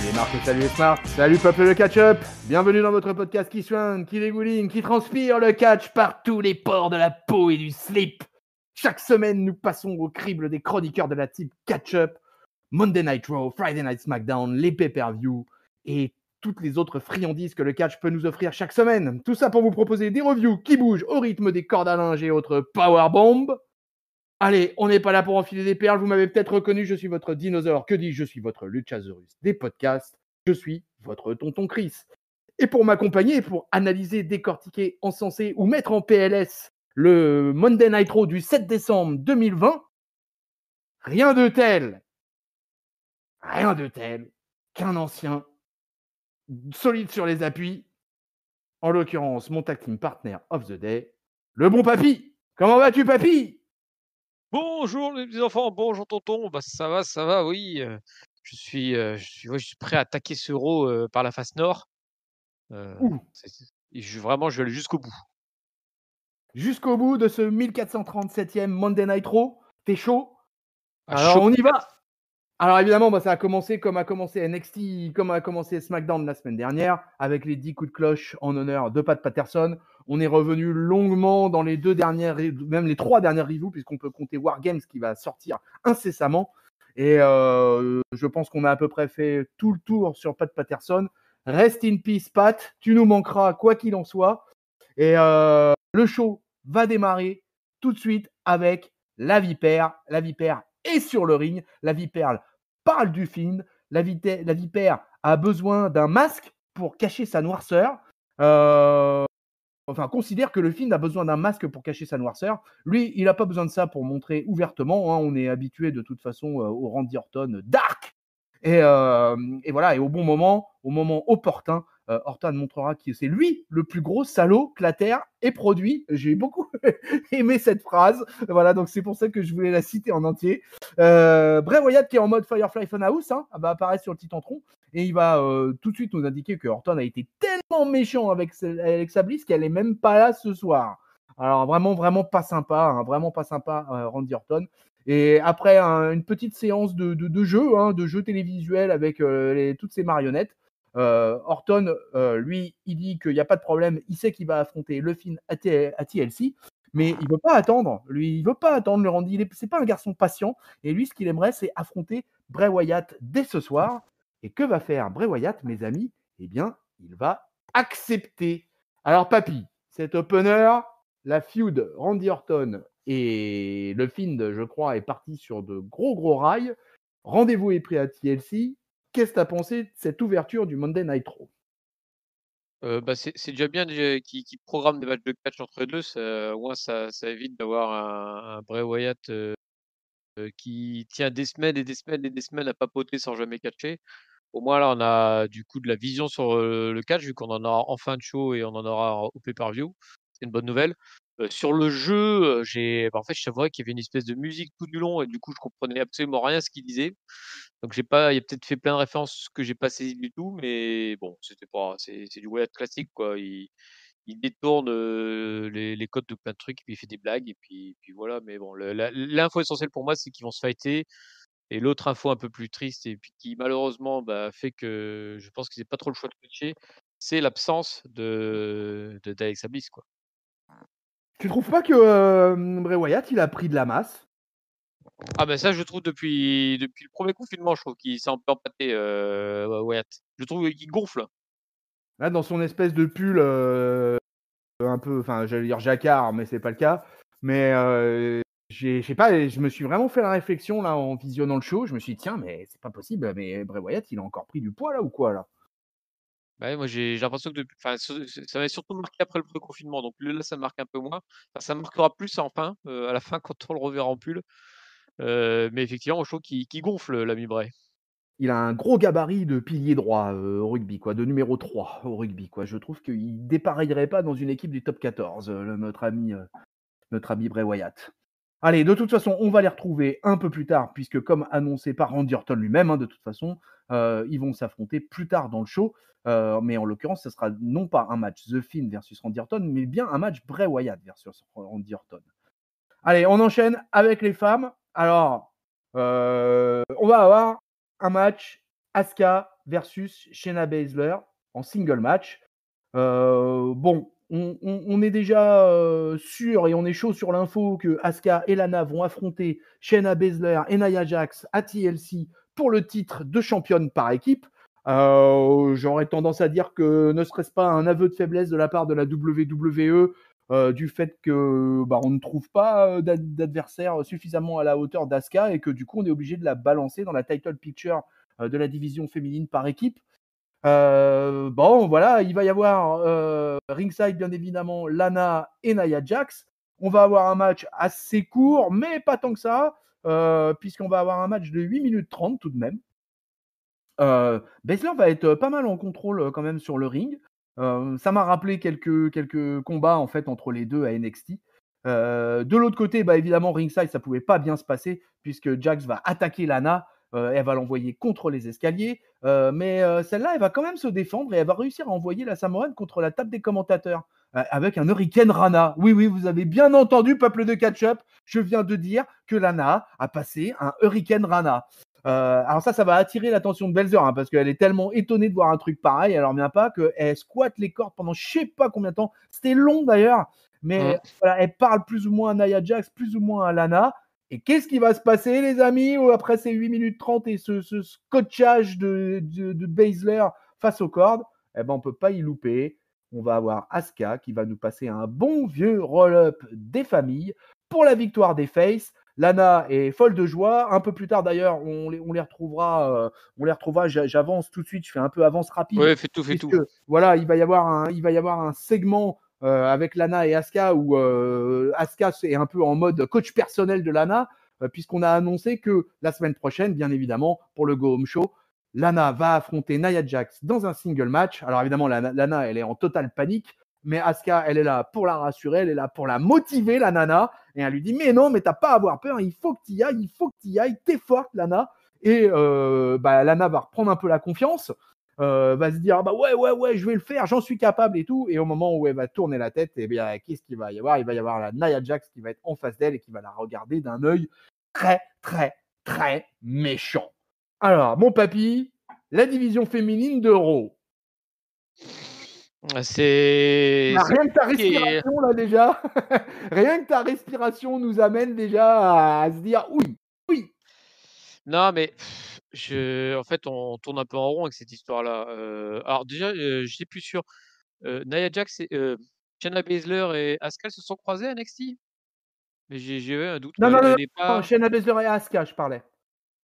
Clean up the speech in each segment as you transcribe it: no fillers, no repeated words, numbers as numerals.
Salut Marc, salut Smart, salut peuple de catch-up. Bienvenue dans votre podcast qui soigne, qui dégouline, qui transpire le catch par tous les pores de la peau et du slip. Chaque semaine, nous passons au crible des chroniqueurs de la type catch-up, Monday Night Raw, Friday Night SmackDown, les pay-per-view et toutes les autres friandises que le catch peut nous offrir chaque semaine. Tout ça pour vous proposer des reviews qui bougent au rythme des cordes à linge et autres powerbombs. Allez, on n'est pas là pour enfiler des perles, vous m'avez peut-être reconnu, je suis votre dinosaure, que dis-je, je suis votre Luchasaurus des podcasts, je suis votre tonton Chris. Et pour m'accompagner, pour analyser, décortiquer, encenser ou mettre en PLS le Monday Night Raw du 7 décembre 2020, rien de tel qu'un ancien solide sur les appuis, en l'occurrence mon tag team partner of the day, le bon papy. Comment vas-tu papy ? Bonjour les petits enfants, bonjour tonton. Bah ça va, oui. Je suis prêt à attaquer ce Raw par la face nord. Ouh. Je vais aller jusqu'au bout. Jusqu'au bout de ce 1437e Monday Night Raw, t'es chaud ? À Alors chaud on y va. patate. Alors évidemment, ça a commencé comme a commencé NXT, comme a commencé SmackDown la semaine dernière, avec les 10 coups de cloche en honneur de Pat Patterson. On est revenu longuement dans les 2 dernières, même les 3 dernières reviews, puisqu'on peut compter War Games qui va sortir incessamment. Et je pense qu'on a à peu près fait tout le tour sur Pat Patterson. Rest in peace Pat, tu nous manqueras quoi qu'il en soit. Et le show va démarrer tout de suite avec la Vipère. La Vipère est sur le ring. La Vipère parle du film. La Vipère a besoin d'un masque pour cacher sa noirceur. Considère que le film a besoin d'un masque pour cacher sa noirceur. Lui, il n'a pas besoin de ça pour montrer ouvertement. On est habitué de toute façon au Randy Orton dark. Et voilà, et au moment opportun, Orton montrera que c'est lui le plus gros salaud que la Terre ait produit. J'ai beaucoup aimé cette phrase. Voilà, donc c'est pour ça que je voulais la citer en entier. Bray Wyatt qui est en mode Firefly Funhouse, va apparaître sur le Titantron et il va tout de suite nous indiquer que Orton a été tellement méchant avec Alexa Bliss qu'elle est même pas là ce soir. Alors vraiment pas sympa, Randy Orton. Et après une petite séance de jeu télévisuel avec toutes ces marionnettes, Orton, lui, il dit qu'il n'y a pas de problème, il sait qu'il va affronter le Finn à TLC, mais il veut pas attendre. Lui, il veut pas attendre le Randy. C'est pas un garçon patient. Et lui, ce qu'il aimerait, c'est affronter Bray Wyatt dès ce soir. Et que va faire Bray Wyatt, mes amis ? Eh bien, il va accepter. Alors, papy, cet opener, la feud Randy Orton et le Fiend, je crois, est parti sur de gros rails. Rendez-vous est pris à TLC. Qu'est-ce que tu as pensé de cette ouverture du Monday Night Raw ? C'est déjà bien qu'ils programment des matchs de catch entre les deux. Au moins ça évite d'avoir un Bray Wyatt qui tient des semaines et des semaines et des semaines à papoter sans jamais catcher. Au moins là on a du coup de la vision sur le catch vu qu'on en aura en fin de show et on en aura au pay-per-view. C'est une bonne nouvelle. Sur le jeu, en fait je savais qu'il y avait une espèce de musique tout du long et du coup je comprenais absolument rien à ce qu'il disait. Donc il a peut-être fait plein de références que j'ai pas saisi du tout, mais bon, c'est du Wyatt classique quoi. Il détourne les codes de plein de trucs, et puis il fait des blagues, et puis voilà. Mais bon, l'info essentielle pour moi, c'est qu'ils vont se fighter. Et l'autre info un peu plus triste, et puis qui malheureusement fait que je pense qu'ils n'aient pas trop le choix de coacher, c'est l'absence d'Alexa Bliss, quoi. Tu trouves pas que Bray Wyatt, il a pris de la masse ? Ah ben ça, je trouve depuis le premier confinement, je trouve qu'il s'est un peu empâté, Wyatt. Je trouve qu'il gonfle. Là, dans son espèce de pull un peu, j'allais dire jacquard, mais c'est pas le cas. Mais je sais pas, je me suis vraiment fait la réflexion là en visionnant le show. Je me suis dit, tiens, mais c'est pas possible, mais Bray Wyatt, il a encore pris du poids là ou quoi là ? Bah ouais, moi j'ai l'impression que ça m'avait surtout marqué après le premier confinement, donc là ça me marque un peu moins. Enfin, ça me marquera plus enfin, à la fin quand on le reverra en pull. Mais effectivement, je trouve qu'il gonfle l'ami Bray. Il a un gros gabarit de pilier droit au rugby, quoi, de numéro 3 au rugby, quoi. Je trouve qu'il dépareillerait pas dans une équipe du top 14, notre ami Bray Wyatt. Allez, de toute façon, on va les retrouver un peu plus tard, puisque comme annoncé par Randy Orton lui-même, de toute façon, ils vont s'affronter plus tard dans le show. Mais en l'occurrence, ce sera non pas un match The Fiend versus Randy Orton, mais bien un match Bray Wyatt versus Randy Orton. Allez, on enchaîne avec les femmes. Alors, on va avoir un match Asuka versus Shayna Baszler en single match. Bon, on est déjà sûr et on est chaud sur l'info que Asuka et Lana vont affronter Shayna Baszler et Nia Jax à TLC pour le titre de championne par équipe. J'aurais tendance à dire que ne serait-ce pas un aveu de faiblesse de la part de la WWE du fait que on ne trouve pas d'adversaire suffisamment à la hauteur d'Asuka et que du coup on est obligé de la balancer dans la title picture de la division féminine par équipe. Bon, voilà, il va y avoir ringside, bien évidemment, Lana et Nia Jax. On va avoir un match assez court, mais pas tant que ça, puisqu'on va avoir un match de 8 minutes 30 tout de même. Baszler va être pas mal en contrôle quand même sur le ring. Ça m'a rappelé quelques combats en fait entre les deux à NXT. De l'autre côté, évidemment, ringside, ça pouvait pas bien se passer puisque Jax va attaquer Lana, elle va l'envoyer contre les escaliers, mais celle-là, elle va quand même se défendre et elle va réussir à envoyer la Samoane contre la table des commentateurs avec un Hurricane Rana. Oui, oui, vous avez bien entendu, peuple de catch-up, je viens de dire que Lana a passé un Hurricane Rana. Alors ça va attirer l'attention de Belzer parce qu'elle est tellement étonnée de voir un truc pareil, elle en revient pas, qu'elle squatte les cordes pendant je sais pas combien de temps. C'était long d'ailleurs, mais voilà, elle parle plus ou moins à Nia Jax, plus ou moins à Lana. Et qu'est-ce qui va se passer, les amis, après ces 8 minutes 30 et ce scotchage de Baszler face aux cordes? Eh ben, on peut pas y louper. On va avoir Asuka qui va nous passer un bon vieux roll-up des familles pour la victoire des Faces. Lana est folle de joie. Un peu plus tard, d'ailleurs, on les retrouvera. J'avance tout de suite. Je fais un peu avance rapide. Ouais, fais tout. Puisque, voilà, il va y avoir un segment avec Lana et Asuka où Asuka est un peu en mode coach personnel de Lana, puisqu'on a annoncé que la semaine prochaine, bien évidemment, pour le Go Home Show, Lana va affronter Nia Jax dans un single match. Alors évidemment, Lana, elle est en totale panique, mais Asuka, elle est là pour la rassurer, elle est là pour la motiver, la nana, et elle lui dit mais non, mais t'as pas à avoir peur, il faut que tu y ailles, t'es forte, Lana. Et Lana va reprendre un peu la confiance, va se dire ouais, je vais le faire, j'en suis capable et tout. Et au moment où elle va tourner la tête, et bien qu'est-ce qu'il va y avoir? Il va y avoir la Nia Jax qui va être en face d'elle et qui va la regarder d'un œil très, très, très méchant. Alors, mon papy, la division féminine de Raw. C'est Rien que ta compliqué. respiration, là, déjà, rien que ta respiration nous amène déjà à se dire oui, oui. Non, mais en fait, on tourne un peu en rond avec cette histoire-là. Alors déjà, j'étais plus sûr. Nia Jax et Shayna Baszler et Asuka se sont croisées à NXT? Mais j'ai eu un doute, Non, quoi. non, non, Elle est non, pas Shayna Baszler et Asuka, je parlais.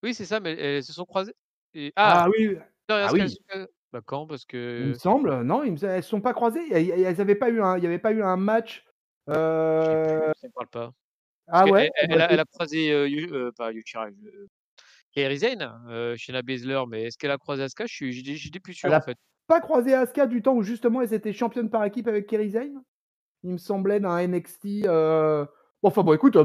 Oui, c'est ça, mais elles se sont croisées et Ah oui, Baszler et ah Asuka, elles oui, sont bah, quand? Parce il me que semble, non, elles se sont pas croisées. Elles avaient pas eu il y avait pas eu un match. je sais plus, ça me parle pas. Parce Ah ouais, qu'elle elle a croisé, pas Yuchira, Kairi Sane, Shayna Baszler, mais est-ce qu'elle a croisé Asuka? J'étais plus sûr, elle en a fait. pas croisé Asuka du temps où justement elles étaient championnes par équipe avec Kairi Sane? Il me semblait dans NXT. Bon, enfin bon, écoute,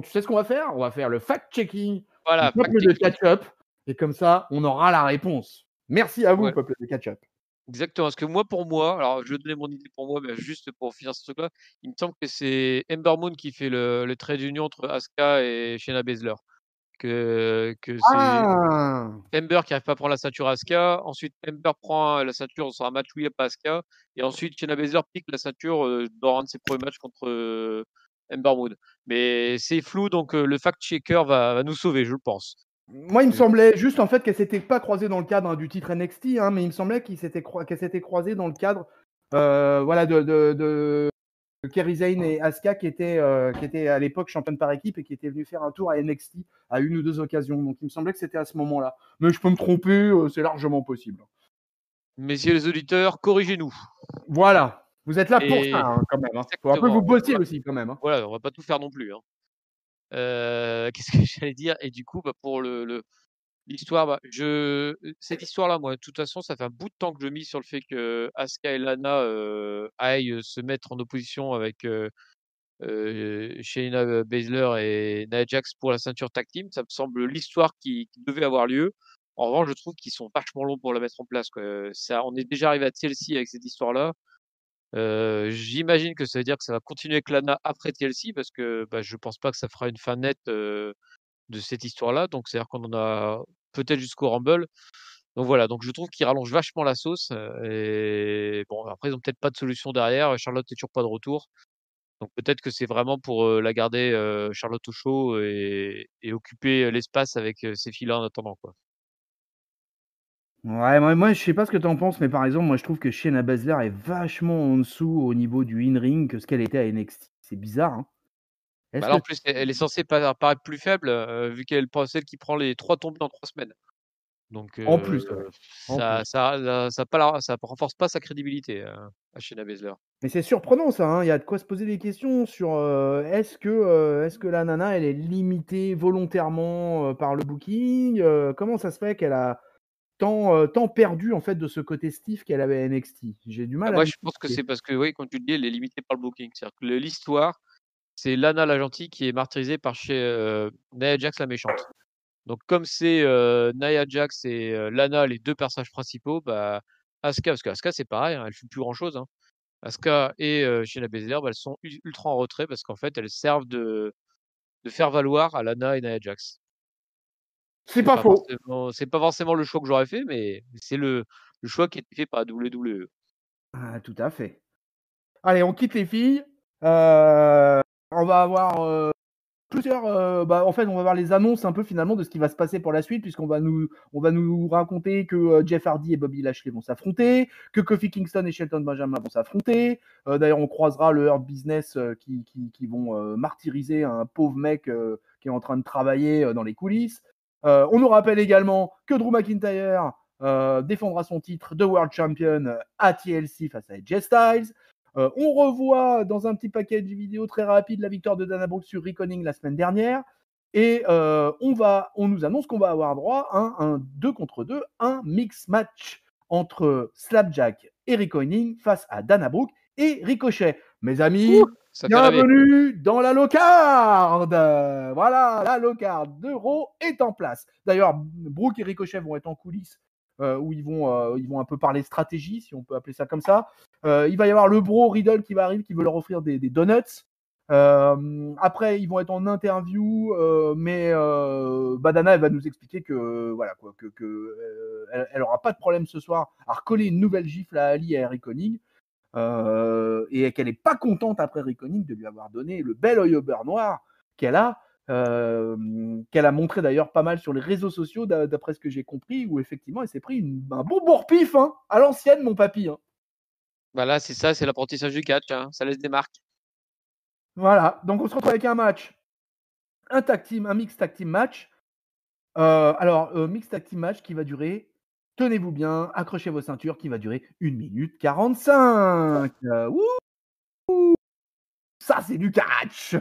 tu sais ce qu'on va faire? On va faire le fact-checking du Voilà, peuple de fact-checking. catch-up, et comme ça, on aura la réponse. Merci à vous, Ouais. peuple de catch-up. Exactement, parce que moi, pour moi, alors je vais donner mon idée pour moi, mais juste pour finir ce truc-là, il me semble que c'est Ember Moon qui fait le trait d'union entre Asuka et Shayna Baszler. Que c'est Ah! Ember qui arrive pas à prendre la ceinture à Asuka, ensuite Ember prend la ceinture sur un match où il y a pas Asuka, et ensuite Shayna Baszler pique la ceinture dans un de ses premiers matchs contre Ember Moon. Mais c'est flou, donc le fact-checker va nous sauver, je le pense. Moi, il me semblait juste en fait qu'elles s'étaient pas croisées dans le cadre du titre NXT, hein, mais il me semblait qu'elles s'étaient croisées dans le cadre voilà, de Kairi Sane et Asuka qui étaient à l'époque championnes par équipe et qui étaient venues faire un tour à NXT à une ou deux occasions. Donc il me semblait que c'était à ce moment-là. Mais je peux me tromper, c'est largement possible. Messieurs les auditeurs, corrigez-nous. Voilà, vous êtes là pour ça Et hein, quand même. Hein. Faut un peu vous exactement, bosser aussi quand même. Hein. voilà, on va pas tout faire non plus, hein. Qu'est-ce que j'allais dire? Et du coup, bah, pour l'histoire, cette histoire-là, moi, de toute façon, ça fait un bout de temps que je mise sur le fait que Asuka et Lana, aillent, se mettre en opposition avec, Shayna Baszler et Nia Jax pour la ceinture tag team. Ça me semble l'histoire qui devait avoir lieu. En revanche, je trouve qu'ils sont vachement longs pour la mettre en place, quoi. Ça on est déjà arrivé à TLC avec cette histoire-là. J'imagine que ça veut dire que ça va continuer avec Lana après TLC parce que, bah, je pense pas que ça fera une fin nette, de cette histoire-là. Donc c'est-à-dire qu'on en a peut-être jusqu'au Rumble. Donc voilà, donc je trouve qu'ils rallongent vachement la sauce, et bon après ils ont peut-être pas de solution derrière. Charlotte est toujours pas de retour, donc peut-être que c'est vraiment pour, la garder, Charlotte au chaud et occuper, l'espace avec, ces filles-là en attendant, quoi. Ouais, moi, je sais pas ce que tu en penses, mais par exemple, moi, je trouve que Shayna Baszler est vachement en dessous au niveau du in-ring que ce qu'elle était à NXT. C'est bizarre, hein? Bah, Est-ce là, que en plus, elle est censée paraître plus faible, vu qu'elle celle qui prend les 3 tombées en 3 semaines. Donc en plus, ouais, en plus. ça renforce pas sa crédibilité, à Shayna Baszler. Mais c'est surprenant ça, hein, il y a de quoi se poser des questions sur, est-ce que la nana, elle est limitée volontairement, par le booking? Comment ça se fait qu'elle a tant perdu, en fait, de ce côté stiff qu'elle avait à NXT? J'ai du Bah, mal à moi, je pense que m'expliquer. c'est parce que, oui, comme tu le dis, elle est limitée par le booking. C'est-à-dire que l'histoire, c'est Lana la gentille qui est martyrisée par Nia Jax la méchante. Donc comme c'est, Nia Jax et Lana les 2 personnages principaux, bah, parce que Asuka c'est pareil, hein, elle fait plus grand chose, hein. Asuka et Shayna Baszler, bah, elles sont ultra en retrait parce qu'en fait, elles servent de faire valoir à Lana et Nia Jax. C'est pas faux. C'est pas forcément le choix que j'aurais fait, mais c'est le choix qui a été fait par la WWE. Ah, tout à fait. Allez, on quitte les filles, on va avoir, plusieurs, en fait, on va voir les annonces un peu finalement de ce qui va se passer pour la suite, on va nous raconter que Jeff Hardy et Bobby Lashley vont s'affronter, que Kofi Kingston et Shelton Benjamin vont s'affronter. D'ailleurs, on croisera le Hurt Business qui vont martyriser un pauvre mec qui est en train de travailler dans les coulisses. On nous rappelle également que Drew McIntyre défendra son titre de World Champion à TLC face à AJ Styles. On revoit dans un petit package vidéo très rapide la victoire de Dana Brooke sur Reckoning la semaine dernière. Et on nous annonce qu'on va avoir droit à un 2 contre 2, un mix match entre Slapjack et Reckoning face à Dana Brooke et Ricochet. Mes Ouh! amis, Ça fait rêver. bienvenue dans la low-card. Voilà, la low-card d'Euro est en place. D'ailleurs, Brooke et Ricochet vont être en coulisses où ils vont un peu parler stratégie, si on peut appeler ça comme ça. Il va y avoir le bro Riddle qui va arriver, qui veut leur offrir des donuts. Après, ils vont être en interview, mais Badana, elle va nous expliquer que voilà quoi, elle aura pas de problème ce soir à recoller une nouvelle gifle à Ali et à Eric Conning, et qu'elle est pas contente après Eric Conning de lui avoir donné le bel œil au beurre noir qu'elle a montré d'ailleurs pas mal sur les réseaux sociaux, d'après ce que j'ai compris, où effectivement elle s'est pris un bon bourre-pif, hein, à l'ancienne, mon papy. Hein. Bah, là, c'est ça, c'est l'apprentissage du catch, hein, ça laisse des marques. Voilà, donc on se retrouve avec un match, un mix tag team match. Mix tag team match qui va durer, tenez-vous bien, accrochez vos ceintures, qui va durer 1 minute 45. Ça, c'est du catch.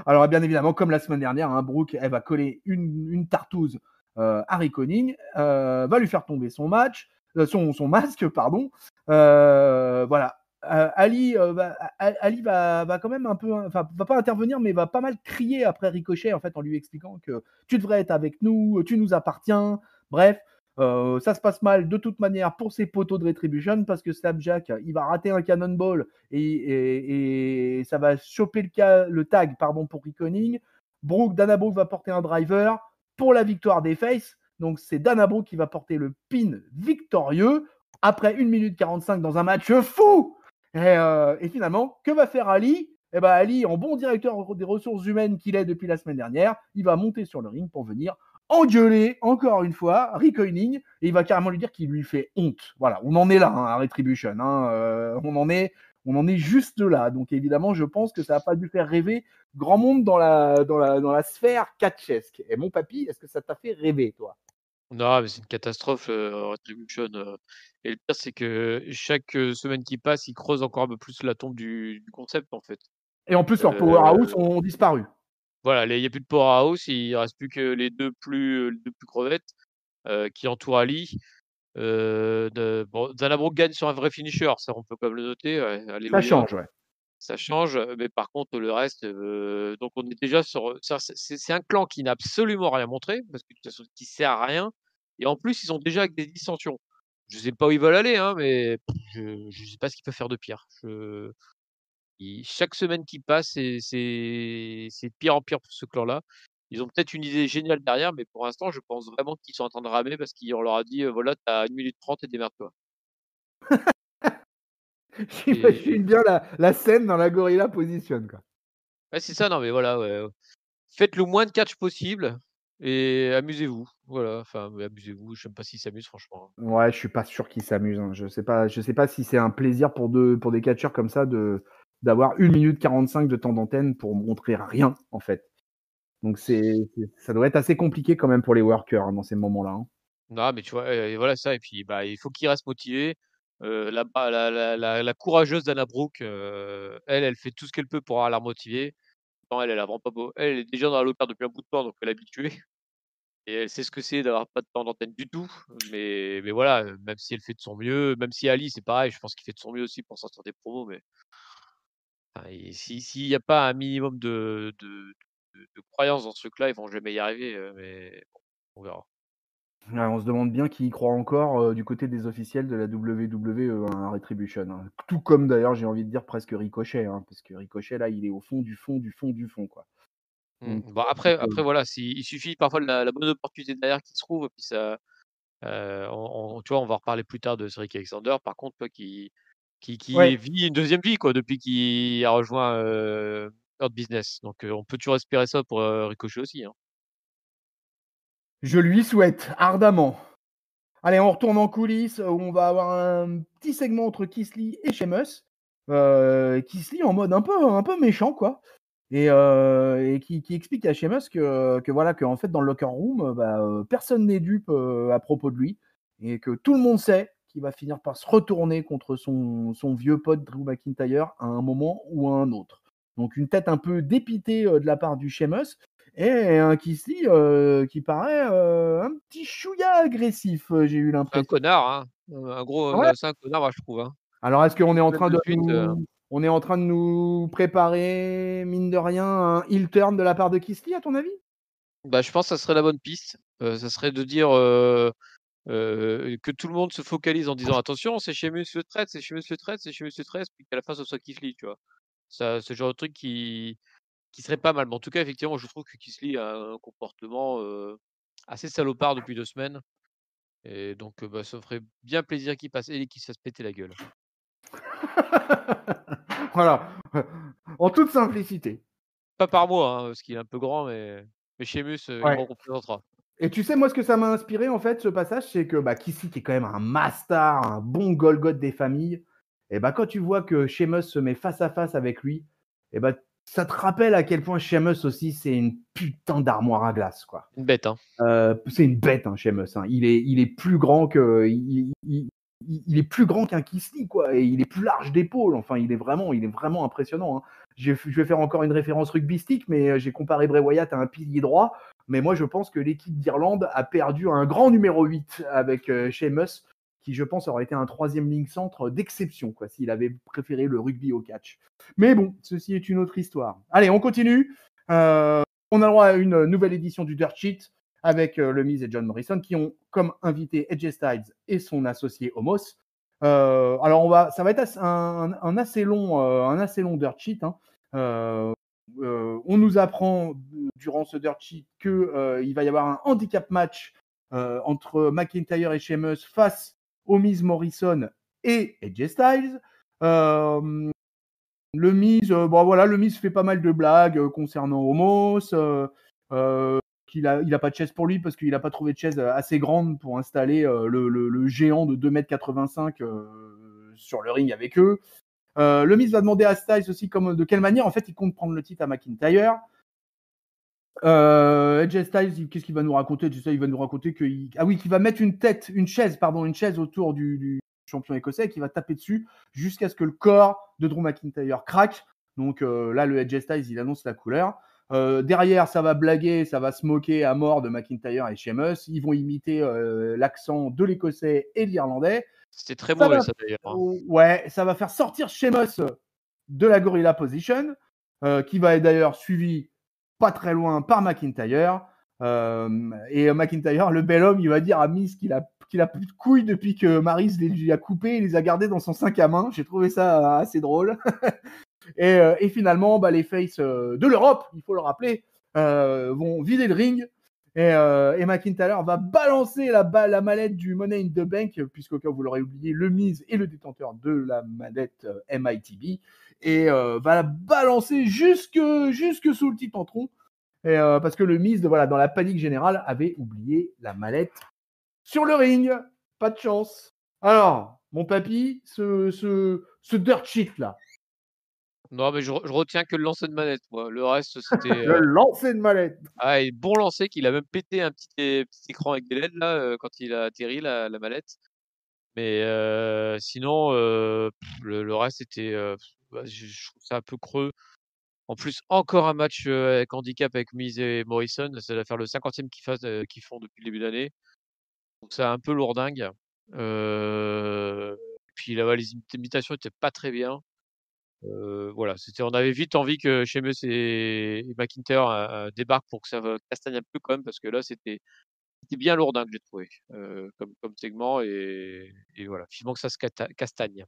Alors, bien évidemment, comme la semaine dernière, hein, Brooke, elle va coller une tartouze à Reckoning, va lui faire tomber son masque, pardon. Voilà. Ali va quand même un peu, enfin, va pas intervenir, mais va pas mal crier après Ricochet, en fait, en lui expliquant que tu devrais être avec nous, tu nous appartiens. Bref, ça se passe mal de toute manière pour ses poteaux de Retribution parce que Slapjack, il va rater un cannonball et ça va choper le tag pardon, pour Reckoning. Dana Brooke va porter un driver pour la victoire des Faces. Donc c'est Dana Brooke qui va porter le pin victorieux après 1 minute 45 dans un match fou. Et finalement, que va faire Ali? Eh ben Ali, en bon directeur des ressources humaines qu'il est depuis la semaine dernière, il va monter sur le ring pour venir engueuler encore une fois Rick Owens et il va carrément lui dire qu'il lui fait honte. Voilà, on en est là hein, à Retribution. Hein, on en est juste là. Donc évidemment, je pense que ça n'a pas dû faire rêver grand monde dans la sphère catchesque. Et mon papy, est-ce que ça t'a fait rêver, toi? Non, mais c'est une catastrophe, Retribution, et le pire, c'est que chaque, semaine qui passe, ils creusent encore un peu plus la tombe du concept, en fait. Et en plus, leurs powerhouse Heu, ont disparu. voilà, il y a plus de powerhouse, il reste plus que les 2 plus crevettes, qui entourent Ali. Dana Brooke gagne sur un vrai finisher, ça, on peut quand même le noter, ouais, Ça alléluia. change, ouais. Ça change, mais par contre le reste, donc on est déjà sur, ça c'est un clan qui n'a absolument rien montré, parce que de toute façon qui sert à rien, et en plus ils sont déjà avec des dissensions. Je sais pas où ils veulent aller, hein, mais je sais pas ce qu'ils peuvent faire de pire. Chaque semaine qui passe, c'est de pire en pire pour ce clan-là. Ils ont peut-être une idée géniale derrière, mais pour l'instant, je pense vraiment qu'ils sont en train de ramer parce qu'on leur a dit: «Voilà, tu as 1 minute 30 et démerde-toi» J'imagine et bien la scène dans la Gorilla Position, quoi. ouais, c'est ça, non, mais voilà, ouais, faites le moins de catch possible et amusez-vous. Voilà, enfin, mais amusez-vous, je sais même pas s'ils s'amusent franchement, hein. Ouais, je suis pas sûr qu'ils s'amusent, hein. Je sais pas si c'est un plaisir pour des catcheurs comme ça d'avoir 1 minute 45 de temps d'antenne pour montrer rien, en fait. Donc ça doit être assez compliqué quand même pour les workers, hein, dans ces moments-là, hein. Non, mais tu vois, voilà ça et puis, bah, il faut qu'ils restent motivés. La courageuse Dana Brooke, elle fait tout ce qu'elle peut pour avoir l'air motivée. Non, elle a vraiment pas beau elle est déjà dans la low depuis un bout de temps, donc elle est habituée et elle sait ce que c'est d'avoir pas de temps d'antenne du tout. Mais voilà, même si elle fait de son mieux, même si Ali, c'est pareil, je pense qu'il fait de son mieux aussi pour sortir des promos, mais enfin et s'il y a pas un minimum de croyance dans ce truc-là, ils vont jamais y arriver, mais bon, on verra. Ouais, on se demande bien qui y croit encore, du côté des officiels de la WWE, à Retribution, hein. Tout comme d'ailleurs, j'ai envie de dire presque Ricochet, hein, parce que Ricochet là, il est au fond du fond, du fond, du fond, quoi. Donc Bon après voilà, si il suffit parfois de la bonne opportunité derrière qui se trouve et puis ça, tu vois, on va reparler plus tard de Cedric Alexander par contre, toi qui ouais, vit une deuxième vie quoi depuis qu'il a rejoint, Hurt Business donc on peut toujours espérer ça pour, Ricochet aussi, hein. je lui souhaite ardemment. Allez, on retourne en coulisses, où on va avoir un petit segment entre Keith Lee et Sheamus. Keith Lee en mode un peu méchant, quoi. Et qui explique à Sheamus que voilà, qu'en fait, dans le locker room, personne n'est dupe à propos de lui. Et que tout le monde sait qu'il va finir par se retourner contre son vieux pote Drew McIntyre à un moment ou à un autre. Donc, une tête un peu dépitée de la part du Sheamus. Et un Keith Lee qui paraît un petit chouïa agressif, j'ai eu C'est un l'impression. connard, hein, un gros, Ouais. c'est un connard moi je trouve, hein. Alors, est-ce qu'on est Une en semaine train de de suite, on est en train de nous préparer, mine de rien, un heel turn de la part de Keith Lee, à ton avis? bah, je pense que ça serait la bonne piste, ça serait de dire, que tout le monde se focalise en disant: «Attention, c'est chez Monsieur Traite, c'est chez Monsieur Traite, c'est chez Monsieur Traite», puis qu'à la fin ce soit Keith Lee, tu vois? Ça, ce genre de truc qui serait pas mal. Mais en tout cas, effectivement, je trouve que Keith Lee a un comportement, assez salopard depuis 2 semaines et donc bah, ça me ferait bien plaisir qu'il passe et qu'il se fasse péter la gueule. Voilà, en toute simplicité. Pas par moi, hein, parce qu'il est un peu grand, mais Sheamus, il me Ouais. représentera. Et tu sais, moi, ce que ça m'a inspiré, en fait, ce passage, c'est que, Keith Lee, qui est quand même un master, un bon Golgoth des familles, et quand tu vois que Sheamus se met face à face avec lui, et ça te rappelle à quel point Sheamus aussi, c'est une putain d'armoire à glace, quoi. Une bête, hein. C'est une bête, hein, Sheamus, hein. Il est plus grand que il est plus grand qu'un Keith Lee, quoi, et il est plus large d'épaule. Enfin, il est vraiment impressionnant, hein. Je vais faire encore une référence rugbystique, mais j'ai comparé Bray Wyatt à un pilier droit. Mais moi, je pense que l'équipe d'Irlande a perdu un grand numéro 8 avec Sheamus, qui, je pense, aurait été un troisième ligne centre d'exception, quoi, s'il avait préféré le rugby au catch. Mais bon, ceci est une autre histoire. Allez, on continue. On a le droit à une nouvelle édition du Dirt Sheet avec le Miz et John Morrison qui ont comme invité AJ Styles et son associé Omos. Alors ça va être un assez long Dirt Sheet, hein. On nous apprend durant ce Dirt Sheet qu'il va y avoir un handicap match entre McIntyre et Sheamus face au Miz, Morrison et AJ Styles. Le Miz, voilà, le Miz fait pas mal de blagues concernant Omos, il a pas de chaise pour lui parce qu'il a pas trouvé de chaise assez grande pour installer le géant de 2,85 m sur le ring avec eux. Le Miz va demander à Styles aussi de quelle manière en fait il compte prendre le titre à McIntyre. AJ Styles, qu'est-ce qu'il va nous raconter? Tu sais, il va nous raconter qu'il va mettre une chaise autour du champion écossais, qui va taper dessus jusqu'à ce que le corps de Drew McIntyre craque. Donc là, le AJ Styles, il annonce la couleur. Derrière, ça va blaguer, ça va se moquer à mort de McIntyre et Sheamus. Ils vont imiter l'accent de l'écossais et de l'irlandais. C'était très Ça mauvais va, ça d'ailleurs, hein. ouais, ça va faire sortir Sheamus de la Gorilla Position, qui va être d'ailleurs suivi pas très loin par McIntyre. Et McIntyre, le bel homme, il va dire à Miz qu'il a plus de couilles depuis que Maryse lui a coupé et les a gardées dans son sac à main. J'ai trouvé ça assez drôle. Et finalement, les faces de l'Europe, il faut le rappeler, vont vider le ring. Et McIntyre va balancer la mallette du Money in the Bank, puisqu'au cas où vous l'aurez oublié, le Miz est le détenteur de la mallette MITB, et va la balancer jusque sous le Titantron, parce que le Miz, voilà, dans la panique générale, avait oublié la mallette sur le ring. Pas de chance. Alors, mon papy, ce dirt shit là, Non, mais je retiens que le lancer de manette, moi. Le reste, c'était le lancer de mallette. et bon lancer qu'il a même pété un petit écran avec des LED là, quand il a atterri la mallette. Mais sinon, le reste était, bah, je trouve ça un peu creux. En plus, encore un match, avec handicap avec Miz et Morrison. Ça doit faire le 50e qu'ils font depuis le début de l'année. Donc c'est un peu lourdingue. Puis là, ouais, les imitations étaient pas très bien. Voilà, on avait vite envie que Sheamus et McIntyre, débarquent pour que ça castagne un peu quand même, parce que là, c'était bien lourdingue, j'ai trouvé, comme segment, et voilà, vivement que ça se castagne.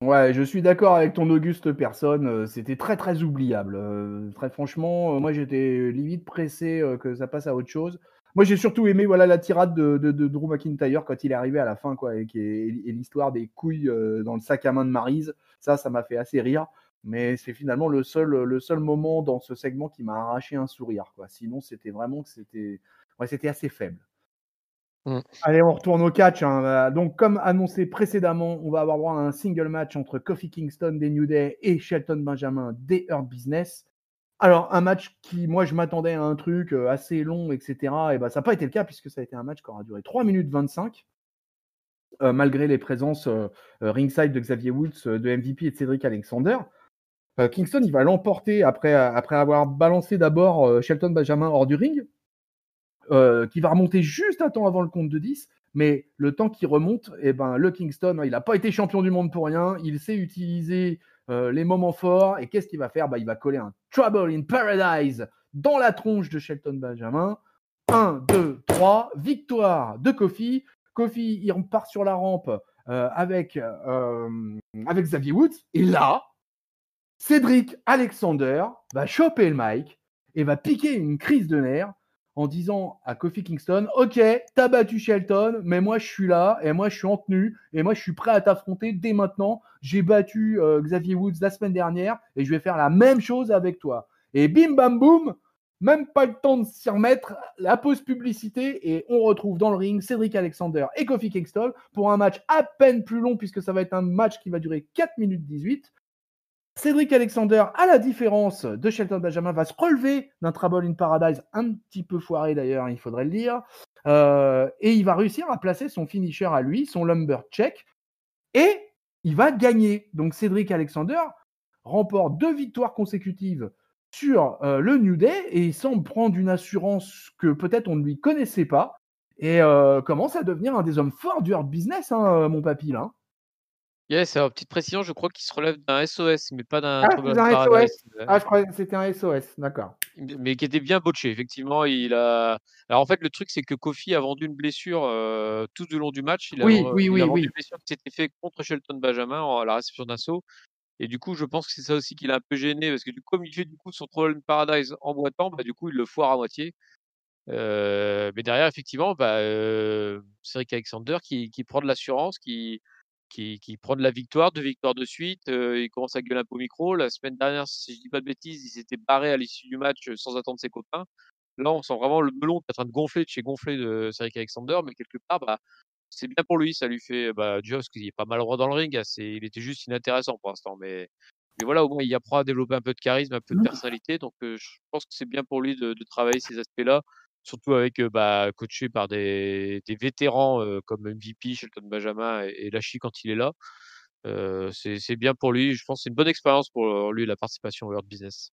Ouais, je suis d'accord avec ton auguste personne, c'était très, très oubliable, très franchement, moi j'étais limite pressé, que ça passe à autre chose. Moi j'ai surtout aimé, voilà, la tirade de Drew McIntyre quand il est arrivé à la fin, quoi, et l'histoire des couilles, dans le sac à main de Maryse. Ça m'a fait assez rire, mais c'est finalement le seul moment dans ce segment qui m'a arraché un sourire, quoi. Sinon c'était vraiment que c'était assez faible. Mmh. Allez, on retourne au catch, hein. Donc, comme annoncé précédemment, on va avoir droit à un single match entre Kofi Kingston des New Day et Shelton Benjamin des Hurt Business. Alors, un match qui, moi, je m'attendais à un truc assez long, etc. Et ben, ça n'a pas été le cas, puisque ça a été un match qui aura duré 3 minutes 25, malgré les présences ringside de Xavier Woods, de MVP et de Cedric Alexander. Kingston, il va l'emporter après avoir balancé d'abord Shelton Benjamin hors du ring, qui va remonter juste un temps avant le compte de 10. Mais le temps qui remonte, eh ben, le Kingston, il n'a pas été champion du monde pour rien. Il sait utiliser les moments forts. Et qu'est-ce qu'il va faire? Il va coller un Trouble in Paradise dans la tronche de Shelton Benjamin. 1, 2, 3. Victoire de Kofi. Kofi, il repart sur la rampe avec Xavier Woods. Et là, Cédric Alexander va choper le mic et va piquer une crise de nerfs en disant à Kofi Kingston: ok, t'as battu Shelton, mais moi je suis là, et moi je suis en tenue, et moi je suis prêt à t'affronter dès maintenant. J'ai battu Xavier Woods la semaine dernière, et je vais faire la même chose avec toi. Et bim bam boum, même pas le temps de s'y remettre, la pause publicité, et on retrouve dans le ring Cédric Alexander et Kofi Kingston pour un match à peine plus long, puisque ça va être un match qui va durer 4 minutes 18. Cédric Alexander, à la différence de Shelton Benjamin, va se relever d'un Trouble in Paradise un petit peu foiré d'ailleurs, il faudrait le dire. Et il va réussir à placer son finisher à lui, son lumber check, et il va gagner. Donc Cédric Alexander remporte 2 victoires consécutives sur le New Day, et il semble prendre une assurance que peut-être on ne lui connaissait pas, et commence à devenir un des hommes forts du Hurt Business, hein, mon papy, là. Yes, alors petite précision, je crois qu'il se relève d'un SOS, mais pas d'un Ah, Trouble c'est in un SOS. Paradise, Ah, je croyais que c'était un SOS, d'accord. mais qui était bien botché. Effectivement, alors en fait, le truc, c'est que Kofi a vendu une blessure, tout du long du match. Oui, oui, Il a oui, vendu une oui. blessure qui s'était fait contre Shelton Benjamin à la réception d'assaut, et du coup, je pense que c'est ça aussi qui l'a un peu gêné, parce que comme il fait du coup son Trouble in Paradise en boitant, bah, du coup, il le foire à moitié. Mais derrière, effectivement, bah, Cedric Alexander qui prend de l'assurance, qui prend de la victoire, 2 victoires de suite. Il commence à gueuler un peu au micro. La semaine dernière, si je dis pas de bêtises, il s'était barré à l'issue du match, sans attendre ses copains. Là, on sent vraiment le melon qui est en train de gonfler de chez gonfler de Cedric Alexander, mais quelque part, bah, c'est bien pour lui. Ça lui fait, bah, déjà parce qu'il est pas maladroit dans le ring, il était juste inintéressant pour l'instant, mais voilà, au moins il apprend à développer un peu de charisme, un peu de personnalité, donc je pense que c'est bien pour lui de travailler ces aspects-là, surtout avec, bah, coaché par des vétérans, comme MVP, Shelton Benjamin et Lashley quand il est là. C'est bien pour lui. Je pense que c'est une bonne expérience pour lui, la participation au Hurt Business.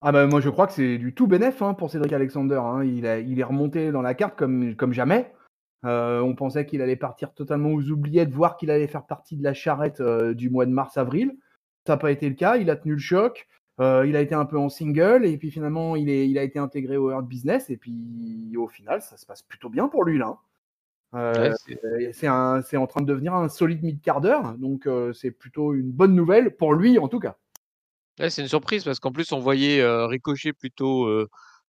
Ah bah, moi je crois que c'est du tout bénef, hein, pour Cédric Alexander, hein. Il est remonté dans la carte comme jamais. On pensait qu'il allait partir totalement aux oubliettes, voire qu'il allait faire partie de la charrette du mois de mars-avril. Ça n'a pas été le cas, il a tenu le choc. Il a été un peu en single, et puis finalement il a été intégré au Hurt Business, et puis au final ça se passe plutôt bien pour lui là, hein. Ouais, c'est C'est en train de devenir un solide mid-carder, donc c'est plutôt une bonne nouvelle pour lui en tout cas. Ouais, c'est une surprise parce qu'en plus on voyait, Ricochet plutôt,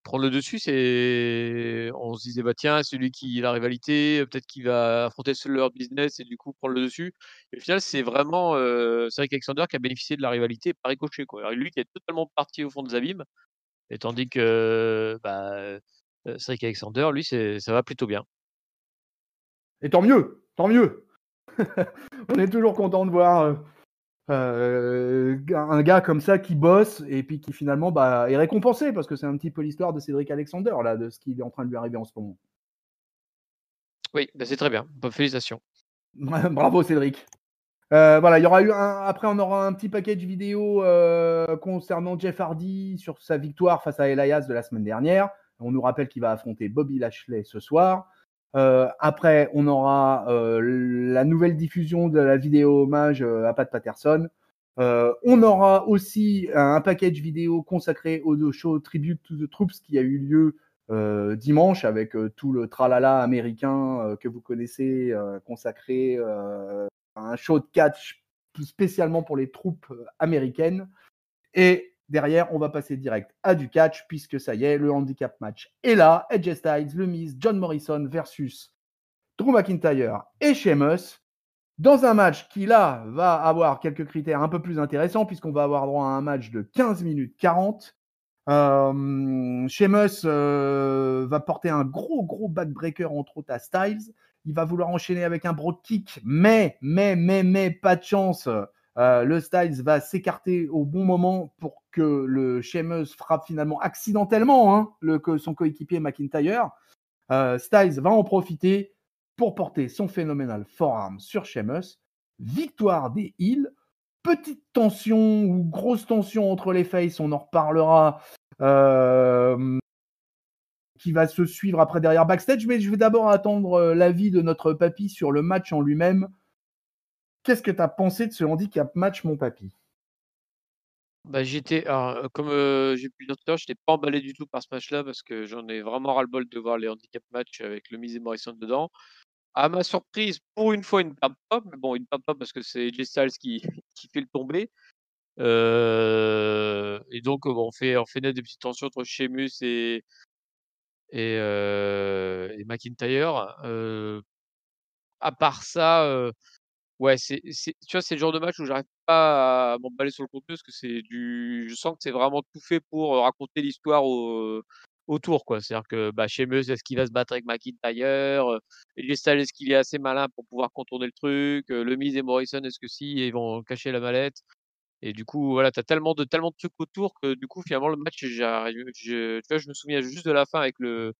prendre le dessus. On se disait: «Bah, tiens, c'est lui qui la rivalité, peut-être qu'il va affronter seul leur business et du coup prendre le dessus» et au final, c'est vraiment, Cedric Alexander qui a bénéficié de la rivalité par Ricochet, quoi. Alors lui qui est totalement parti au fond des abîmes et tandis que, bah, Cedric Alexander, lui, ça va plutôt bien. Et tant mieux, tant mieux. On est toujours content de voir un gars comme ça qui bosse et puis qui finalement bah, est récompensé parce que c'est un petit peu l'histoire de Cédric Alexander, là, de ce qui est en train de lui arriver en ce moment. Oui, bah, c'est très bien. Bah, félicitations. Bravo Cédric. Voilà, il y aura eu après, on aura un petit package vidéo concernant Jeff Hardy sur sa victoire face à Elias de la semaine dernière. On nous rappelle qu'il va affronter Bobby Lashley ce soir. Après, on aura la nouvelle diffusion de la vidéo hommage à Pat Patterson. On aura aussi un package vidéo consacré au show Tribute to the Troops qui a eu lieu dimanche avec tout le tralala américain que vous connaissez, consacré un show de catch spécialement pour les troupes américaines. Et derrière, on va passer direct à du catch, puisque ça y est, le handicap match est là. AJ Styles, The Miz, John Morrison versus Drew McIntyre et Sheamus. Dans un match qui, là, va avoir quelques critères un peu plus intéressants, puisqu'on va avoir droit à un match de 15 minutes 40. Sheamus va porter un gros backbreaker entre autres à Styles. Il va vouloir enchaîner avec un brogue kick, mais pas de chance. Le Styles va s'écarter au bon moment pour que le Sheamus frappe finalement accidentellement son coéquipier McIntyre. Styles va en profiter pour porter son phénoménal forearm sur Sheamus. Victoire des Heels. Petite tension ou grosse tension entre les faces, on en reparlera, qui va se suivre après derrière backstage, mais je vais d'abord attendre l'avis de notre papy sur le match en lui-même. Qu'est-ce que tu as pensé de ce handicap match, mon papy? Bah, alors, comme, j'ai pu le dire tout à l'heure, j'étais pas emballé du tout par ce match-là parce que j'en ai vraiment ras-le-bol de voir les handicap match avec le Miz et Morrison dedans. À ma surprise, pour une fois, ils ne perdent pas, mais bon, ils ne perdent pas parce que c'est AJ Styles qui qui fait le tomber. Et donc, on fait naître des petites tensions entre Sheamus et McIntyre. À part ça, ouais, tu vois, c'est le genre de match où j'arrive pas à m'emballer sur le contenu parce que je sens que c'est vraiment tout fait pour, raconter l'histoire autour, quoi. C'est-à-dire que, bah, Sheamus, est-ce qu'il va se battre avec McIntyre? AJ Styles, est-ce qu'il est assez malin pour pouvoir contourner le truc? Le Miz et Morrison, est-ce que si, ils vont cacher la mallette? Et du coup, voilà, tu as tellement de trucs autour que du coup, finalement, le match, tu vois, je me souviens juste de la fin avec le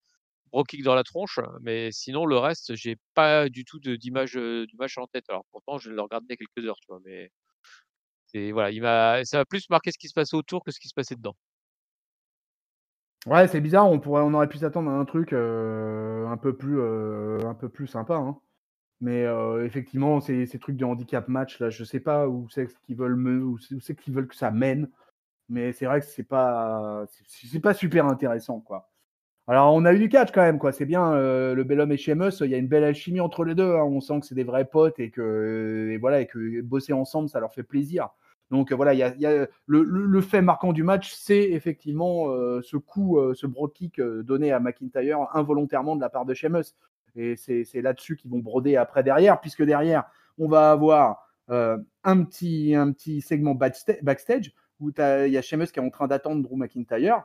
gros kick dans la tronche, mais sinon le reste, j'ai pas du tout d'image, du match en tête. Alors pourtant, je l'ai regardé il y a quelques heures, tu vois? Mais voilà, ça m'a plus marqué ce qui se passait autour que ce qui se passait dedans. Ouais, c'est bizarre, on aurait pu s'attendre à un truc un peu plus sympa, hein. Mais effectivement, ces trucs de handicap match, là, je sais pas où c'est qu'ils veulent où c'est qu'ils veulent que ça mène. Mais c'est vrai que c'est pas super intéressant, quoi. Alors, on a eu du catch quand même, quoi. C'est bien, le bel homme et Sheamus, il y a une belle alchimie entre les deux, hein. On sent que c'est des vrais potes et voilà, et que bosser ensemble, ça leur fait plaisir. Donc voilà, il y a le fait marquant du match, c'est effectivement ce coup, ce broad kick donné à McIntyre involontairement de la part de Sheamus. Et c'est là-dessus qu'ils vont broder après derrière, puisque derrière, on va avoir un petit segment backstage où il y a Sheamus qui est en train d'attendre Drew McIntyre.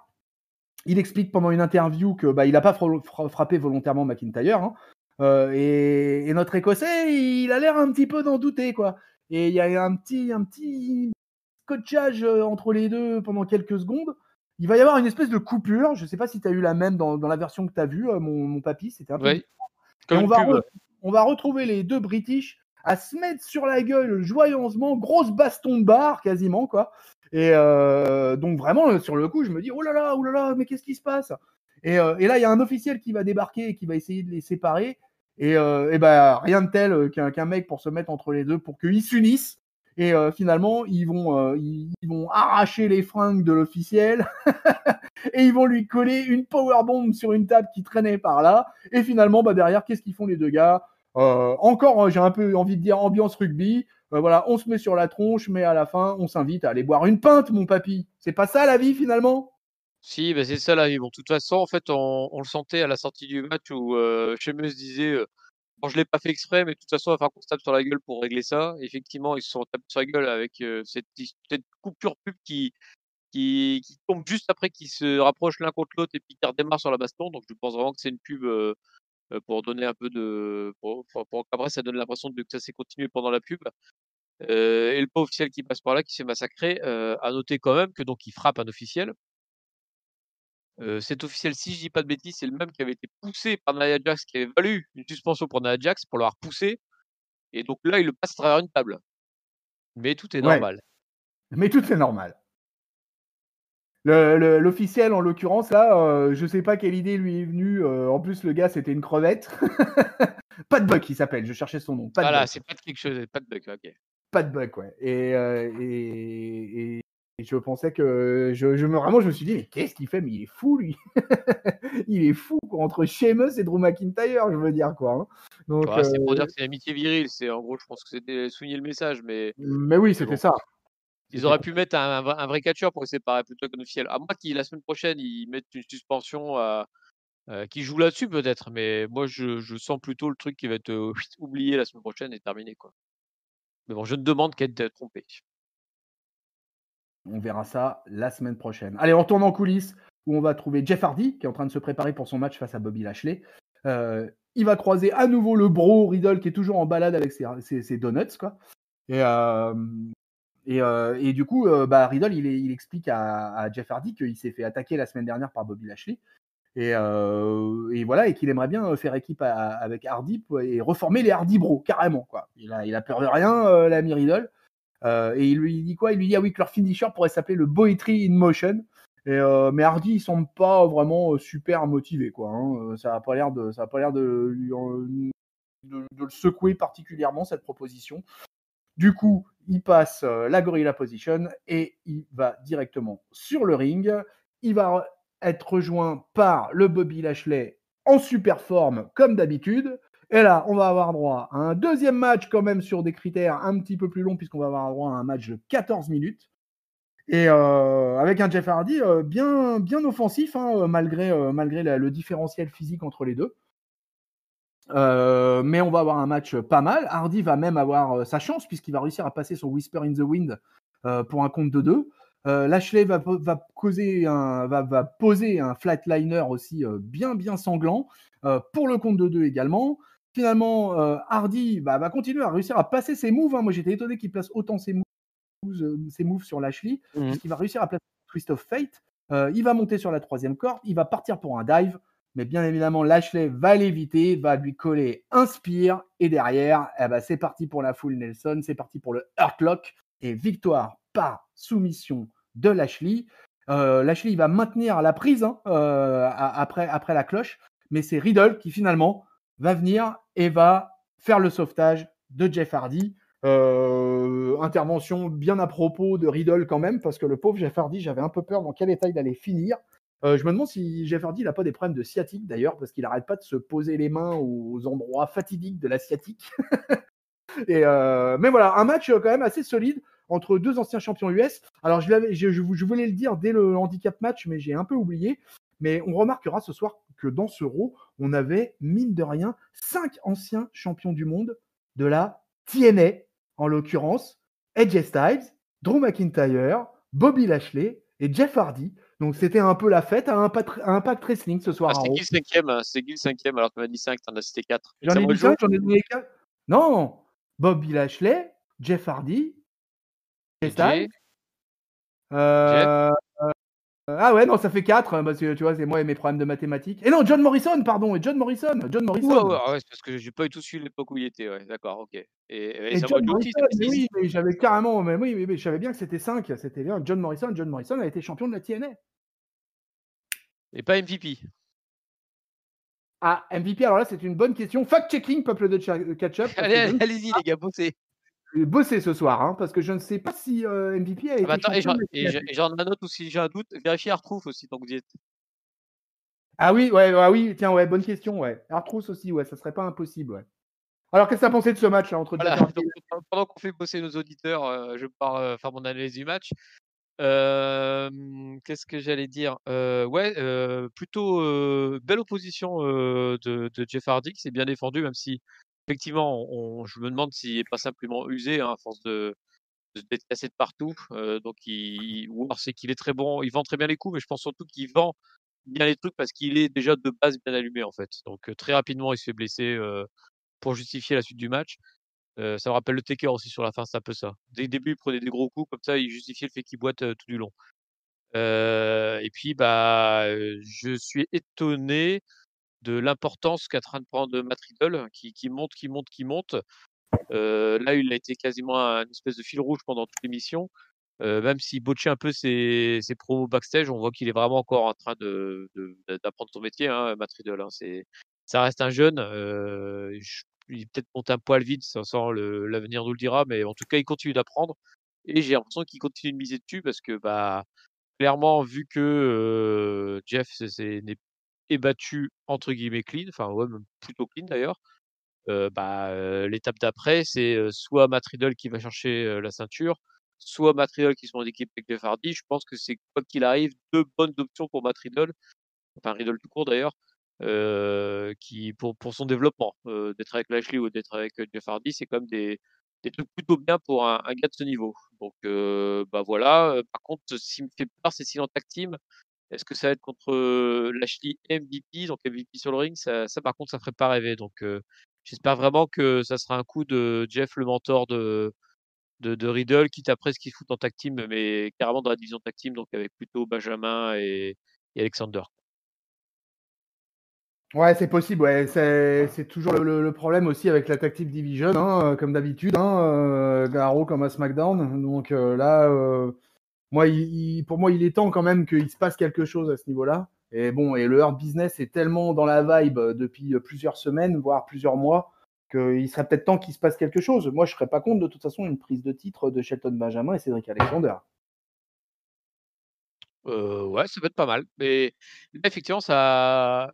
Il explique pendant une interview que il n'a pas frappé volontairement McIntyre. Hein. Et notre Écossais, il a l'air un petit peu d'en douter, quoi. Et il y a un petit scotchage entre les deux pendant quelques secondes. Il va y avoir une espèce de coupure. Je ne sais pas si tu as eu la même dans la version que tu as vue, mon papy. C'était un peu Ouais, différent. Et comme une pub. on va retrouver les deux British à se mettre sur la gueule joyeusement, grosse baston de bar quasiment, quoi. Et donc vraiment, sur le coup, je me dis, oh là là, mais qu'est-ce qui se passe? Et là, il y a un officiel qui va débarquer et qui va essayer de les séparer. Et bah, rien de tel qu'un mec pour se mettre entre les deux pour qu'ils s'unissent. Et finalement, ils vont arracher les fringues de l'officiel et ils vont lui coller une powerbomb sur une table qui traînait par là. Et finalement, bah, derrière, qu'est-ce qu'ils font les deux gars? Encore, j'ai un peu envie de dire ambiance rugby. Voilà, on se met sur la tronche, mais à la fin, on s'invite à aller boire une pinte, mon papy. C'est pas ça la vie finalement? Si, bah, c'est ça la vie. Bon, de toute façon, en fait, on le sentait à la sortie du match où, Sheamus disait, «Bon, je l'ai pas fait exprès, mais de toute façon, il va falloir qu'on se tape sur la gueule pour régler ça». Effectivement, ils se sont tapés sur la gueule avec, cette coupure pub qui tombe juste après qu'ils se rapprochent l'un contre l'autre et puis qu'ils redémarrent sur la baston. Donc je pense vraiment que c'est une pub, pour donner un peu de pour qu'après ça donne l'impression que ça s'est continué pendant la pub. Et le pas officiel qui passe par là, qui se fait massacrer. À noter quand même que donc il frappe un officiel. Cet officiel, si je dis pas de bêtises, c'est le même qui avait été poussé par Nia Jax, qui avait valu une suspension pour Nia Jax pour l'avoir poussé et donc là, il le passe à travers une table. Mais tout est Ouais, normal. mais tout c'est normal. L'officiel, en l'occurrence, là, je sais pas quelle idée lui est venue. En plus, le gars, c'était une crevette. Pat Buck, il s'appelle. Je cherchais son nom. Pat Voilà, Buck. c'est pas de quelque chose, pas de bug, OK. Pat Buck, ouais. Et je pensais que vraiment, je me suis dit, mais qu'est-ce qu'il fait? Mais il est fou, lui. Il est fou, quoi. Entre Sheamus et Drew McIntyre, je veux dire, quoi. Hein. Donc, Voilà, c'est pour dire que c'est l'amitié virile, c'est en gros, je pense que c'était souligner le message, mais oui, mais c'était bon. ça. Ils C'était auraient pu complètement. mettre un vrai catcheur pour les séparer plutôt qu'un officiel. À moins qu'ils la semaine prochaine, ils mettent une suspension, qui joue là-dessus peut-être, mais moi je sens plutôt le truc qui va être, oublié la semaine prochaine et terminé, quoi. Mais bon, je ne demande qu'à être trompé. On verra ça la semaine prochaine. Allez, on retourne en coulisses où on va trouver Jeff Hardy qui est en train de se préparer pour son match face à Bobby Lashley. Il va croiser à nouveau le bro Riddle qui est toujours en balade avec ses donuts, quoi. Et, et du coup, Riddle, il explique à Jeff Hardy qu'il s'est fait attaquer la semaine dernière par Bobby Lashley. Et voilà, et qu'il aimerait bien faire équipe avec Hardy et reformer les Hardy Bros, carrément, quoi. Il a peur de rien, l'ami Riddle. Et il lui dit quoi? Il lui dit ah oui, que leur finisher pourrait s'appeler le Poetry in Motion. Mais Hardy, il semble pas vraiment super motivé, quoi. Hein. Ça a pas l'air de le secouer particulièrement, cette proposition. Du coup, il passe la Gorilla Position et il va directement sur le ring. Il va être rejoint par le Bobby Lashley en super forme, comme d'habitude. Et là, on va avoir droit à un deuxième match quand même sur des critères un petit peu plus longs, puisqu'on va avoir droit à un match de 14 minutes. Et avec un Jeff Hardy bien, bien offensif, hein, malgré le différentiel physique entre les deux. Mais on va avoir un match pas mal. Hardy va même avoir sa chance puisqu'il va réussir à passer son Whisper in the Wind pour un compte de 2. Lashley va poser un flatliner aussi bien bien sanglant pour le compte de 2 également. Finalement, Hardy va continuer à réussir à passer ses moves. Hein. Moi, j'étais étonné qu'il place autant ses moves sur Lashley, Mmh. puisqu'il va réussir à placer Twist of Fate. Il va monter sur la troisième corde, il va partir pour un dive, mais bien évidemment, Lashley va l'éviter, va lui coller un spear, et derrière, c'est parti pour la full Nelson, c'est parti pour le Hurtlock, et victoire par soumission de Lashley. Lashley, il va maintenir la prise hein, après la cloche, mais c'est Riddle qui finalement va venir et va faire le sauvetage de Jeff Hardy. Intervention bien à propos de Riddle quand même, parce que le pauvre Jeff Hardy, j'avais un peu peur dans quel état il allait finir. Je me demande si Jeff Hardy n'a pas des problèmes de sciatique d'ailleurs, parce qu'il n'arrête pas de se poser les mains aux endroits fatidiques de la sciatique. Mais voilà, un match quand même assez solide entre deux anciens champions US. Alors je voulais le dire dès le handicap match, mais j'ai un peu oublié. Mais on remarquera ce soir que dans ce Raw, on avait, mine de rien, 5 anciens champions du monde de la TNA, en l'occurrence, Edge Styles, Drew McIntyre, Bobby Lashley et Jeff Hardy. Donc c'était un peu la fête à Impact Wrestling ce Ah, soir à c'est Raw. qui le 5e? C'est qui le 5e alors que tu m'as dit 5, tu en as cité 4. Et J'en ai Samoa dit Joe? 5, j'en ai donné 4. Non, Bobby Lashley, Jeff Hardy, Edge Styles. AJ, Jet? Euh, ah ouais, non, ça fait 4, parce que tu vois, c'est moi et mes problèmes de mathématiques. Et non, John Morrison, pardon, et John Morrison, John Ouah, Morrison. ouais, ah ouais, c'est parce que j'ai pas eu tout suivi l'époque où il était, ouais, d'accord, OK. Et Et Samoa John Joe aussi, Morrison, ça fait mais 6. oui, mais j'avais carrément, mais oui, mais je savais bien que c'était 5, c'était bien. John Morrison a été champion de la TNA. Et pas MVP. Ah, MVP, alors là, c'est une bonne question. Fact-checking, peuple de catch-up, parce que je Allez, ne sais allez-y les gars, bossez. bosser ce soir, hein, parce que je ne sais pas si MVP a Ah bah été attends, et champion j'en de la et je TNA. et j'en ai un autre aussi, j'ai un doute, vérifiez R-Truth aussi tant que vous y êtes. Ah oui, ouais, ah oui, tiens, ouais, bonne question, ouais. R-Truth aussi, ouais, ça serait pas impossible, ouais. Alors, qu'est-ce que tu as pensé de ce match-là entre Voilà, Jeff Hardy donc et pendant qu'on fait bosser nos auditeurs, je pars, faire mon analyse du match. Qu'est-ce que j'allais dire? Ouais, plutôt, belle opposition, de Jeff Hardy qui s'est bien défendu, même si effectivement je me demande s'il est pas simplement usé, hein, à force d'être cassé de partout. Donc ou alors c'est qu'il est très bon, il vend très bien les coups, mais je pense surtout qu'il vend bien les trucs parce qu'il est déjà de base bien allumé, en fait. Donc très rapidement, il se fait blesser, pour justifier la suite du match. Ça me rappelle le Taker aussi sur la fin, c'est un peu ça. Dès le début, il prenait des gros coups comme ça, il justifiait le fait qu'il boite, tout du long. Et puis, bah, je suis étonné de l'importance qu'est en train de prendre Matt Riddle, qui monte, qui monte, qui monte. Là, il a été quasiment un espèce de fil rouge pendant toute l'émission. Même s'il botchait un peu ses promos backstage, on voit qu'il est vraiment encore en train d'apprendre son métier, hein, Matt Riddle, hein. Ça reste un jeune, il est peut-être monté un poil vite, sans l'avenir nous le dira, mais en tout cas, il continue d'apprendre et j'ai l'impression qu'il continue de miser dessus parce que, bah, clairement, vu que, Jeff est battu entre guillemets «clean», enfin, ouais, même plutôt clean d'ailleurs, bah, l'étape d'après, c'est, soit Matt Riddle qui va chercher, la ceinture, soit Matt Riddle qui sont en équipe avec Jeff Hardy. Je pense que c'est, quoi qu'il arrive, 2 bonnes options pour Matt Riddle, enfin Riddle tout court d'ailleurs, qui pour son développement, d'être avec Lashley ou d'être avec, Jeff Hardy, c'est quand même des trucs plutôt bien pour un gars de ce niveau. Donc bah, voilà, par contre, ce qui me fait peur, c'est si en tag team, est-ce que ça va être contre, Lashley MVP, donc MVP sur le ring? Ça par contre, ça ferait pas rêver, donc j'espère vraiment que ça sera un coup de Jeff, le mentor de Riddle, quitte après ce qu'ils foutent en tag team, mais carrément dans la division tag team, donc avec plutôt Benjamin et Alexander. Ouais, c'est possible, ouais. C'est toujours le problème aussi avec la Tactic Division, hein, comme d'habitude, hein, à Raw comme à SmackDown. Donc là, moi, pour moi, il est temps quand même qu'il se passe quelque chose à ce niveau-là. Et bon, et le Hurt Business est tellement dans la vibe depuis plusieurs semaines, voire plusieurs mois, qu'il serait peut-être temps qu'il se passe quelque chose. Moi, je serais pas contre de toute façon une prise de titre de Shelton Benjamin et Cédric Alexander. Ouais, ça peut être pas mal, mais là, effectivement, ça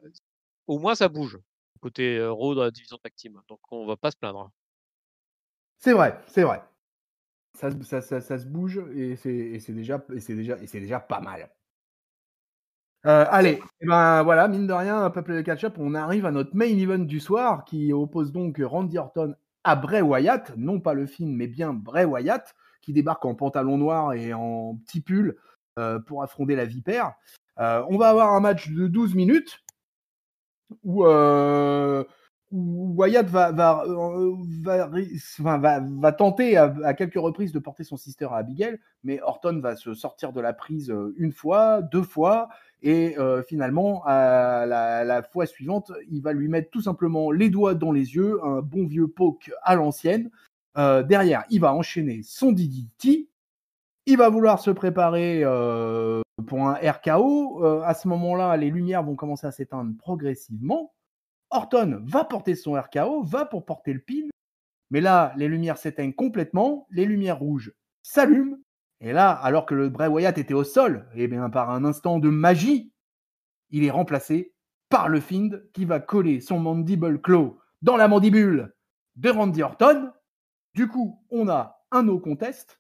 au moins ça bouge côté, Raw dans la division tag team, donc on va pas se plaindre. C'est vrai, c'est vrai. Ça se bouge et c'est déjà pas mal. Allez, et ben voilà, mine de rien, peuple de catch-up, on arrive à notre main event du soir qui oppose donc Randy Orton à Bray Wyatt, non pas le film, mais bien Bray Wyatt, qui débarque en pantalon noir et en petit pull pour affronter la vipère. On va avoir un match de 12 minutes où, où Wyatt va tenter à quelques reprises de porter son sister à Abigail, mais Orton va se sortir de la prise une fois, deux fois, et finalement, à la fois suivante, il va lui mettre tout simplement les doigts dans les yeux, un bon vieux poke à l'ancienne. Derrière, il va enchaîner son DDT, il va vouloir se préparer pour un RKO. À ce moment-là, les lumières vont commencer à s'éteindre progressivement. Orton va porter son RKO, va pour porter le pin, mais là, les lumières s'éteignent complètement, les lumières rouges s'allument, et là, alors que le Bray Wyatt était au sol, et bien par un instant de magie, il est remplacé par le Fiend qui va coller son mandible claw dans la mandibule de Randy Orton. Du coup, on a un no contest,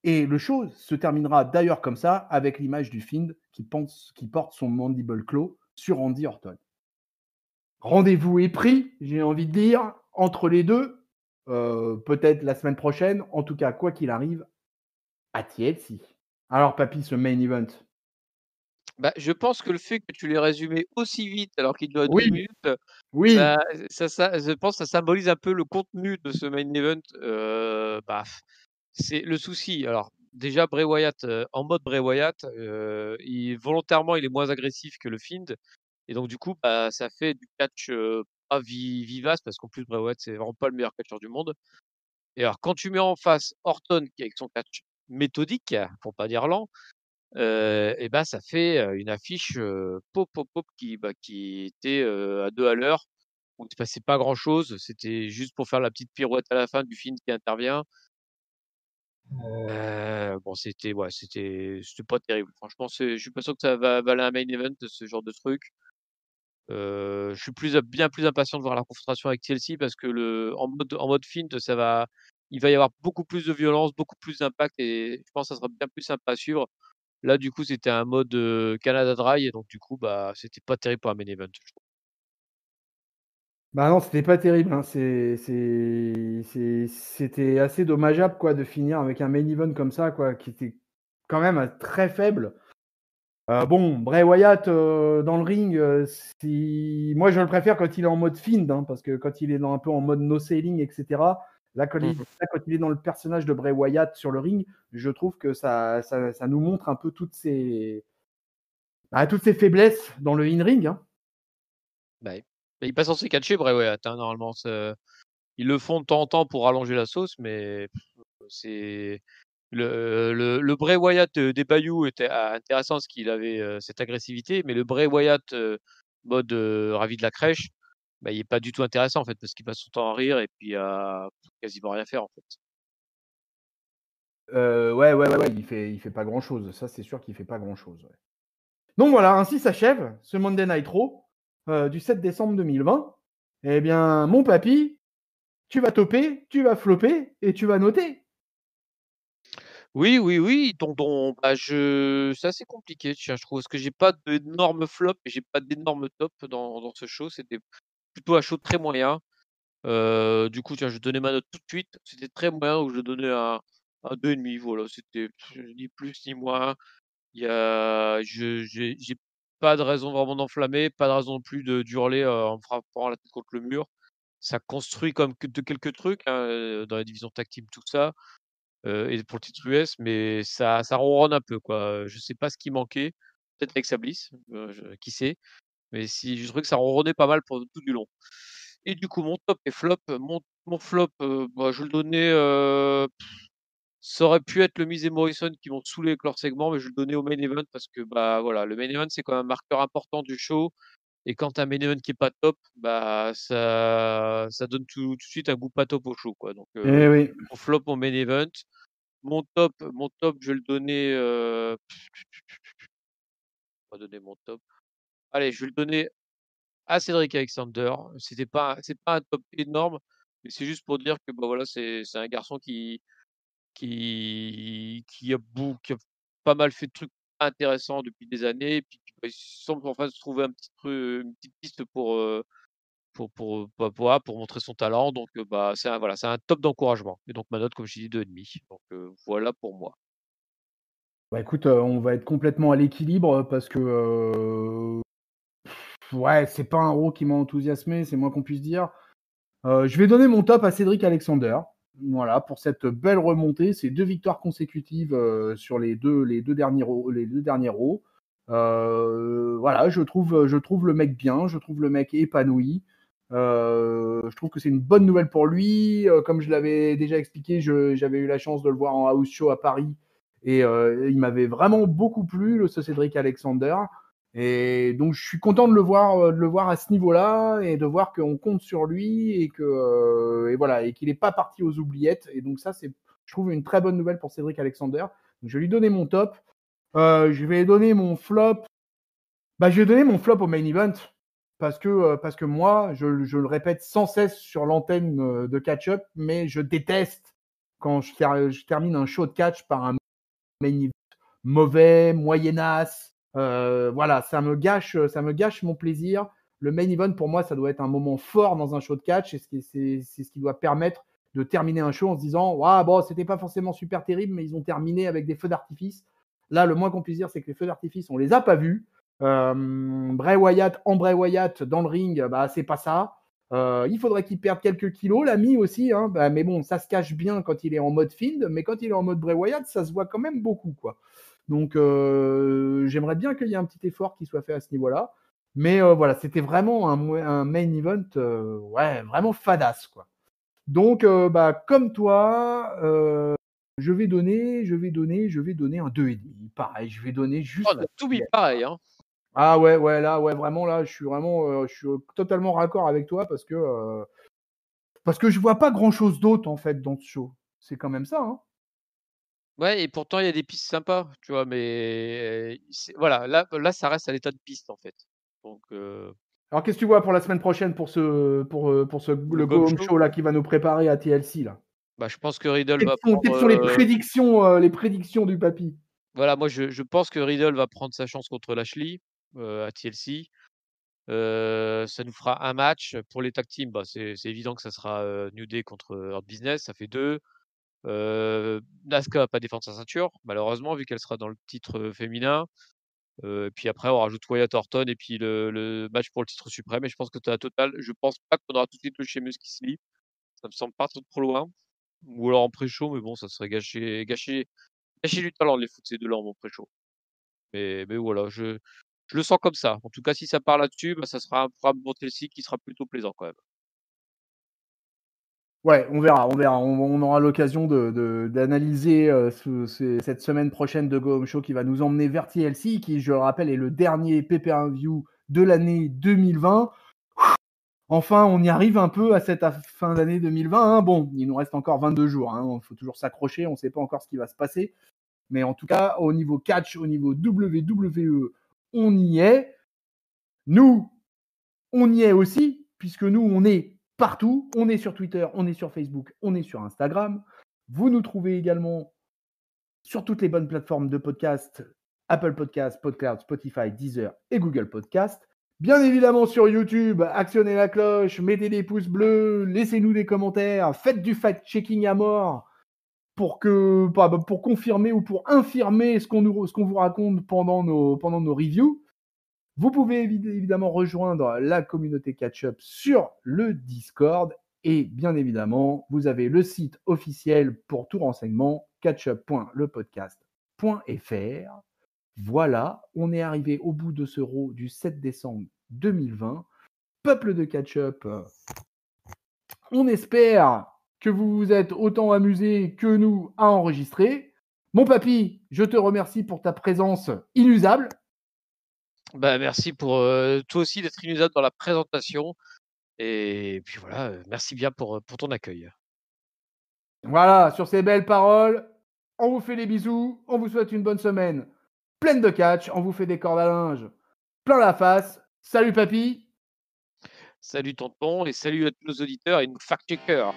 et le show se terminera d'ailleurs comme ça, avec l'image du Fiend qui porte son mandible claw sur Randy Orton. Rendez-vous est pris, j'ai envie de dire, entre les deux. Peut-être la semaine prochaine. En tout cas, quoi qu'il arrive, à TLC. Alors, papy, ce main event. Bah, je pense que le fait que tu l'aies résumé aussi vite alors qu'il dure 12 Oui, minutes, oui. ça je pense que ça symbolise un peu le contenu de ce main event. Bah, c'est le souci. Alors déjà Bray Wyatt, en mode Bray Wyatt, volontairement, il est moins agressif que le Fiend et donc du coup, bah, ça fait du catch, pas vivace parce qu'en plus Bray Wyatt, c'est vraiment pas le meilleur catcheur du monde et alors quand tu mets en face Orton qui avec son catch méthodique, pour pas dire lent, et bah, ça fait, une affiche, pop, pop, pop qui était, à 2 à l'heure, où il se passait pas grand chose. C'était juste pour faire la petite pirouette à la fin du film qui intervient. Bon, c'était ouais, c'était pas terrible. Franchement, je suis pas sûr que ça va valer un main event, ce genre de truc. Je suis bien plus impatient de voir la confrontation avec Chelsea parce que en mode feint, il va y avoir beaucoup plus de violence, beaucoup plus d'impact et je pense que ça sera bien plus sympa à suivre. Là, du coup, c'était un mode, Canada Dry et donc du coup, bah, c'était pas terrible pour un main event, je trouve. Bah non, c'était pas terrible, hein. C'était assez dommageable, quoi, de finir avec un main event comme ça, quoi, qui était quand même, très faible. Bon, Bray Wyatt, dans le ring, si moi je le préfère quand il est en mode Fiend, hein, parce que quand il est un peu en mode no selling et cetera, Mmh. quand il est dans le personnage de Bray Wyatt sur le ring, je trouve que ça nous montre un peu toutes ses faiblesses dans le in-ring, hein. Bah, oui. Mais il est pas censé catcher Bray Wyatt, hein, normalement, ils le font de temps en temps pour allonger la sauce, mais c'est le Bray Wyatt, des Bayou était intéressant parce qu'il avait, cette agressivité, mais le Bray Wyatt, mode, ravi de la crèche, bah, il est pas du tout intéressant, en fait, parce qu'il passe son temps à rire et puis à quasiment rien faire, en fait. Ouais, il fait pas grand-chose. Ça, c'est sûr qu'il fait pas grand-chose, ouais. Donc voilà, ainsi s'achève ce Monday Night Raw, du 7 décembre 2020. Eh bien, mon papy, tu vas toper, tu vas flopper et tu vas noter. Oui, oui, oui, tonton, bah, c'est assez compliqué, tiens, je trouve, parce que j'ai pas d'énormes flops et j'ai pas d'énormes tops dans ce show. C'était plutôt un show très moyen. Du coup, tiens, je vais donner ma note tout de suite. C'était très moyen, donc je donnais un 2,5, voilà, c'était ni plus ni moins. Il y a j'ai pas de raison vraiment d'enflammer, pas de raison non plus d'hurler, en me frappant la tête contre le mur. Ça construit comme que de quelques trucs, hein, dans la division tag team, tout ça, et pour le titre US, mais ça ronronne un peu, quoi, je sais pas ce qui manquait, peut-être Alexa Bliss, qui sait? Mais si je trouvais que ça ronronnait pas mal pour tout du long. Et du coup, mon top et flop, mon flop, bah, je le donnais, ça aurait pu être le Miz et Morrison qui m'ont saoulé avec leur segment, mais je le donnais au main event parce que, bah, voilà, le main event, c'est quand même un marqueur important du show et quand tu as un main event qui est pas top, bah, ça donne tout de suite un goût pas top au show, quoi. Donc, Eh oui. mon flop, mon main event. Mon top, je vais le donner, on va donner mon top. Allez, je vais le donner à Cédric Alexander. C'est pas un top énorme, mais c'est juste pour dire que, bah, voilà, c'est un garçon qui a pas mal fait de trucs intéressants depuis des années et puis, bah, il semble enfin se trouver une petite piste pour montrer son talent donc bah, c'est un top d'encouragement et donc ma note, comme je t'ai dit, 2,5 donc voilà pour moi. Bah, écoute, on va être complètement à l'équilibre, parce que, ouais, c'est pas un Raw qui m'a enthousiasmé, c'est moins qu'on puisse dire. Je vais donner mon top à Cédric Alexander. Voilà, pour cette belle remontée, ces 2 victoires consécutives, sur les 2 derniers Raw. Voilà, je trouve le mec bien, je trouve le mec épanoui. Je trouve que c'est une bonne nouvelle pour lui. Comme je l'avais déjà expliqué, j'avais eu la chance de le voir en house show à Paris et il m'avait vraiment beaucoup plu, ce Cédric Alexander. Et donc, je suis content de le voir à ce niveau-là et de voir qu'on compte sur lui et et voilà, et qu'il n'est pas parti aux oubliettes. Et donc, ça, c'est, je trouve, une très bonne nouvelle pour Cédric Alexander. Donc, je vais lui donner mon top. Je vais donner mon flop. Bah, je vais donner mon flop au main event parce que moi, je le répète sans cesse sur l'antenne de catch-up, mais je déteste quand je termine un show de catch par un main event mauvais, moyennasse. Voilà, ça me gâche mon plaisir. Le main event, pour moi, ça doit être un moment fort dans un show de catch et c'est ce qui doit permettre de terminer un show en se disant ah, bon, c'était pas forcément super terrible, mais ils ont terminé avec des feux d'artifice. Là, le moins qu'on puisse dire, c'est que les feux d'artifice, on les a pas vus. Bray Wyatt dans le ring, bah, c'est pas ça. Il faudrait qu'il perde quelques kilos, l'ami aussi, hein. Bah, mais bon, ça se cache bien quand il est en mode Fiend, mais quand il est en mode Bray Wyatt, ça se voit quand même beaucoup, quoi. Donc, j'aimerais bien qu'il y ait un petit effort qui soit fait à ce niveau-là. Mais voilà, c'était vraiment un main event, ouais, vraiment fadasse, quoi. Donc, bah, comme toi, je vais donner un 2,5. Pareil, je vais donner Oh, on juste. a tout mis pareil, hein. Ah ouais, ouais, là, ouais, vraiment, là, je suis totalement raccord avec toi parce que je vois pas grand-chose d'autre, en fait, dans ce show. C'est quand même ça, hein. Ouais et pourtant il y a des pistes sympas, tu vois? Mais c'est voilà, là ça reste à l'état de piste, en fait. Donc Alors, qu'est-ce que tu vois pour la semaine prochaine pour Le le Go Go Home Home Show? Show là qui va nous préparer à TLC là? Bah, je pense que Riddle va Quelles prendre, sont les prédictions du papy? voilà, moi je pense que Riddle va prendre sa chance contre Lashley, à TLC. Ça nous fera un match. Pour les tag teams, bah, c'est évident que ça sera, New Day contre, Hurt Business, ça fait 2. Asuka va pas défendre sa ceinture, malheureusement, vu qu'elle sera dans le titre, féminin. Puis après on rajoute Wyatt Orton et puis le match pour le titre suprême et je pense que tu as la totale. Je pense pas qu'on aura tout de suite le Sheamus qui se lie. Ça me semble pas trop loin. Ou alors en pré-show, mais bon, ça serait gâcher du talent de les foutre ces 2 là en pré-show. Mais voilà, je le sens comme ça. En tout cas, si ça part là-dessus, bah, ça sera un programme pour TLC qui sera plutôt plaisant quand même. Ouais, on verra, on verra. On aura l'occasion d'analyser cette semaine prochaine de Go Home Show qui va nous emmener vers TLC, qui, je le rappelle, est le dernier pay-per-view de l'année 2020. Enfin, on y arrive un peu à cette fin d'année 2020. Hein. Bon, il nous reste encore 22 jours. Il faut toujours s'accrocher. On ne sait pas encore ce qui va se passer. Mais en tout cas, au niveau catch, au niveau WWE, on y est. Nous, on y est aussi, puisque nous, on est partout. On est sur Twitter, on est sur Facebook, on est sur Instagram. Vous nous trouvez également sur toutes les bonnes plateformes de podcast, Apple Podcast, PodCloud, Spotify, Deezer et Google Podcast. Bien évidemment sur YouTube, actionnez la cloche, mettez des pouces bleus, laissez-nous des commentaires, faites du fact-checking à mort pour confirmer ou pour infirmer ce qu'on vous raconte pendant nos reviews. Vous pouvez évidemment rejoindre la communauté Catch-Up sur le Discord et bien évidemment, vous avez le site officiel pour tout renseignement, catchup.lepodcast.fr. Voilà, on est arrivé au bout de ce Raw du 7 décembre 2020. Peuple de Catch-Up, on espère que vous vous êtes autant amusés que nous à enregistrer. Mon papy, je te remercie pour ta présence inusable. Bah, merci pour, toi aussi d'être inusable dans la présentation et puis voilà, merci bien pour ton accueil. Voilà, sur ces belles paroles, on vous fait des bisous, on vous souhaite une bonne semaine pleine de catch, on vous fait des cordes à linge plein la face. Salut papy, Salut tonton et salut à tous nos auditeurs et nos fact-checkers.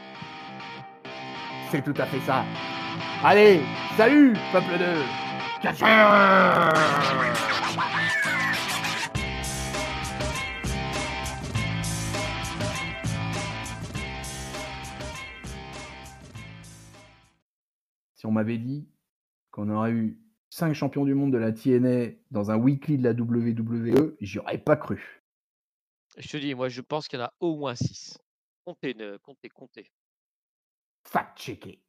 c'est tout à fait ça. Allez, salut peuple de catcheurs. Si on m'avait dit qu'on aurait eu 5 champions du monde de la TNA dans un weekly de la WWE, j'y aurais pas cru. Je te dis, moi je pense qu'il y en a au moins 6. Comptez, comptez. Fact checké.